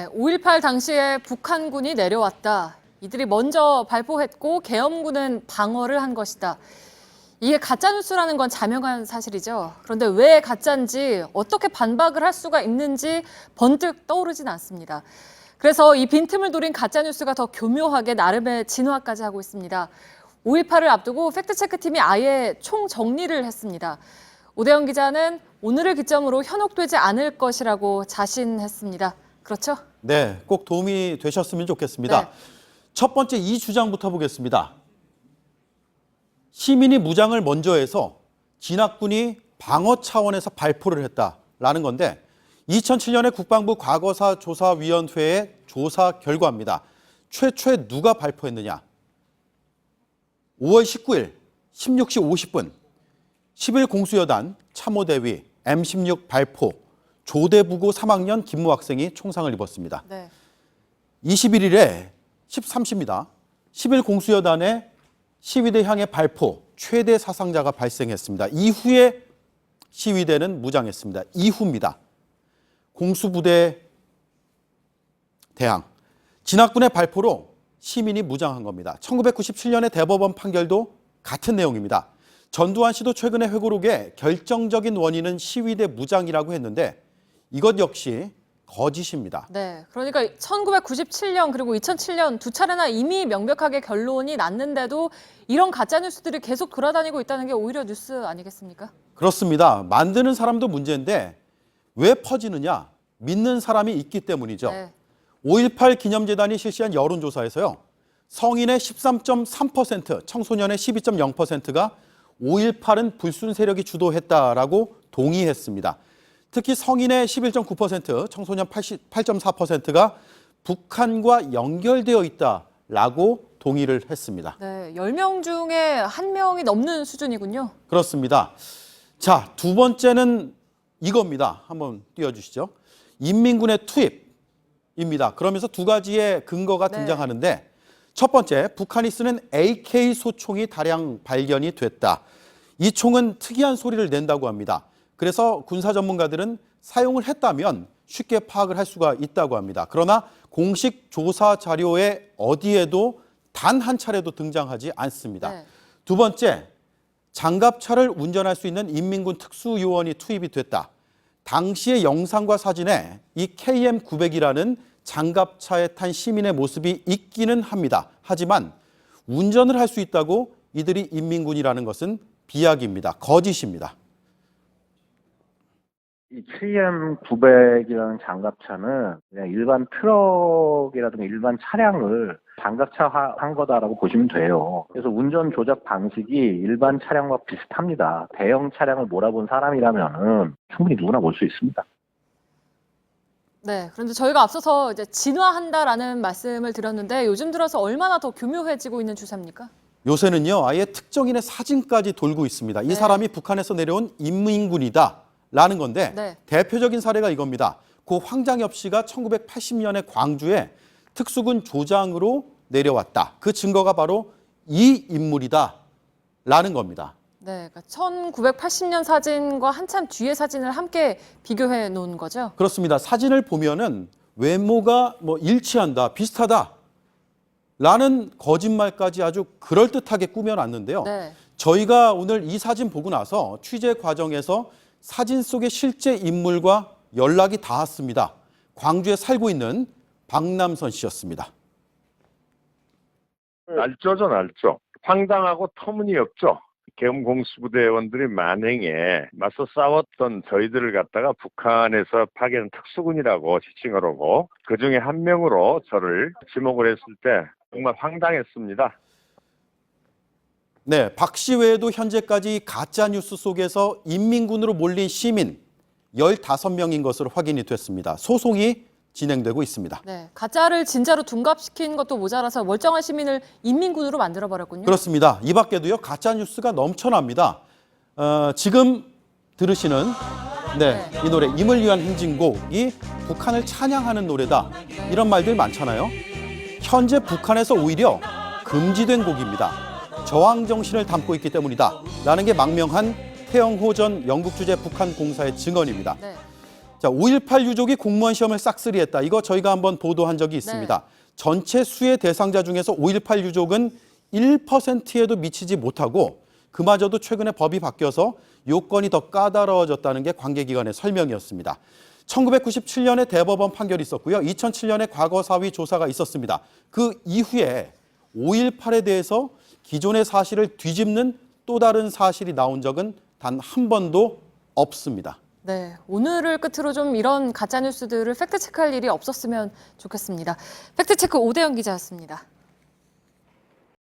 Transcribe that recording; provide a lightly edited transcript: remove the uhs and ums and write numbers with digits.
네, 5.18 당시에 북한군이 내려왔다. 이들이 먼저 발포했고 계엄군은 방어를 한 것이다. 이게 가짜뉴스라는 건 자명한 사실이죠. 그런데 왜 가짜인지 어떻게 반박을 할 수가 있는지 번뜩 떠오르진 않습니다. 그래서 이 빈틈을 노린 가짜뉴스가 더 교묘하게 나름의 진화까지 하고 있습니다. 5.18을 앞두고 팩트체크팀이 아예 총정리를 했습니다. 오대영 기자는 오늘을 기점으로 현혹되지 않을 것이라고 자신했습니다. 그렇죠? 네, 꼭 도움이 되셨으면 좋겠습니다. 네. 첫 번째 이 주장부터 보겠습니다. 시민이 무장을 먼저 해서 진압군이 방어 차원에서 발포를 했다라는 건데 2007년에 국방부 과거사조사위원회의 조사 결과입니다. 최초에 누가 발포했느냐? 5월 19일 16시 50분 10일 공수여단 참모대위 M16 발포 조대부고 3학년 김모 학생이 총상을 입었습니다. 네. 21일에 13시입니다. 10일 공수여단의 시위대 향해 발포 최대 사상자가 발생했습니다. 이후에 시위대는 무장했습니다. 이후입니다. 공수부대 대항. 진압군의 발포로 시민이 무장한 겁니다. 1997년의 대법원 판결도 같은 내용입니다. 전두환 씨도 최근의 회고록에 결정적인 원인은 시위대 무장이라고 했는데 이것 역시 거짓입니다. 네, 그러니까 1997년 그리고 2007년 두 차례나 이미 명백하게 결론이 났는데도 이런 가짜뉴스들이 계속 돌아다니고 있다는 게 오히려 뉴스 아니겠습니까? 그렇습니다. 만드는 사람도 문제인데 왜 퍼지느냐? 믿는 사람이 있기 때문이죠. 네. 5.18 기념재단이 실시한 여론조사에서요. 성인의 13.3%, 청소년의 12.0%가 5.18은 불순 세력이 주도했다라고 동의했습니다. 특히 성인의 11.9%, 청소년 8.4%가 북한과 연결되어 있다라고 동의를 했습니다. 네, 10명 중에 1명이 넘는 수준이군요. 그렇습니다. 자, 두 번째는 이겁니다. 한번 띄워주시죠. 인민군의 투입입니다. 그러면서 두 가지의 근거가 네. 등장하는데 첫 번째, 북한이 쓰는 AK 소총이 다량 발견이 됐다. 이 총은 특이한 소리를 낸다고 합니다. 그래서 군사 전문가들은 사용을 했다면 쉽게 파악을 할 수가 있다고 합니다. 그러나 공식 조사 자료에 어디에도 단 한 차례도 등장하지 않습니다. 네. 두 번째, 장갑차를 운전할 수 있는 인민군 특수요원이 투입이 됐다. 당시의 영상과 사진에 이 KM900이라는 장갑차에 탄 시민의 모습이 있기는 합니다. 하지만 운전을 할 수 있다고 이들이 인민군이라는 것은 비약입니다. 거짓입니다. 이 KM900이라는 장갑차는 그냥 일반 트럭이라든가 일반 차량을 장갑차화한 거다라고 보시면 돼요. 그래서 운전 조작 방식이 일반 차량과 비슷합니다. 대형 차량을 몰아본 사람이라면은 충분히 누구나 볼 수 있습니다. 네, 그런데 저희가 앞서서 이제 진화한다라는 말씀을 드렸는데 요즘 들어서 얼마나 더 교묘해지고 있는 추세입니까? 요새는요, 아예 특정인의 사진까지 돌고 있습니다. 이 네. 사람이 북한에서 내려온 인민군이다라는 건데 네. 대표적인 사례가 이겁니다. 고 황장엽 씨가 1980년에 광주에 특수군 조장으로 내려왔다. 그 증거가 바로 이 인물이다라는 겁니다. 네, 그러니까 1980년 사진과 한참 뒤의 사진을 함께 비교해 놓은 거죠? 그렇습니다. 사진을 보면은 외모가 일치한다, 비슷하다. 라는 거짓말까지 아주 그럴듯하게 꾸며놨는데요. 네. 저희가 오늘 이 사진 보고 나서 취재 과정에서 사진 속의 실제 인물과 연락이 닿았습니다. 광주에 살고 있는 박남선 씨였습니다. 날조죠, 날조. 황당하고 터무니없죠. 계엄 공수부대원들이 만행에 맞서 싸웠던 저희들을 갖다가 북한에서 파견 특수군이라고 지칭을 하고 그중에 한 명으로 저를 지목을 했을 때 정말 황당했습니다. 네, 박 씨 외에도 현재까지 가짜뉴스 속에서 인민군으로 몰린 시민 15명인 것으로 확인이 됐습니다. 소송이 진행되고 있습니다. 네, 가짜를 진짜로 둔갑시킨 것도 모자라서 멀쩡한 시민을 인민군으로 만들어버렸군요. 그렇습니다. 이 밖에도요, 가짜뉴스가 넘쳐납니다. 지금 들으시는 이 노래 임을 위한 행진곡이 북한을 찬양하는 노래다. 이런 말들 많잖아요. 현재 북한에서 오히려 금지된 곡입니다. 저항 정신을 담고 있기 때문이다. 라는 게 망명한 태영호 전 영국주재 북한 공사의 증언입니다. 네. 자, 5.18 유족이 공무원 시험을 싹쓸이했다. 이거 저희가 한번 보도한 적이 있습니다. 전체 수혜 대상자 중에서 5.18 유족은 1%에도 미치지 못하고 그마저도 최근에 법이 바뀌어서 요건이 더 까다로워졌다는 게 관계기관의 설명이었습니다. 1997년에 대법원 판결이 있었고요. 2007년에 과거사위 조사가 있었습니다. 그 이후에 5.18에 대해서 기존의 사실을 뒤집는 또 다른 사실이 나온 적은 단 한 번도 없습니다. 네, 오늘을 끝으로 좀 이런 가짜뉴스들을 팩트체크할 일이 없었으면 좋겠습니다. 팩트체크 오대영 기자였습니다.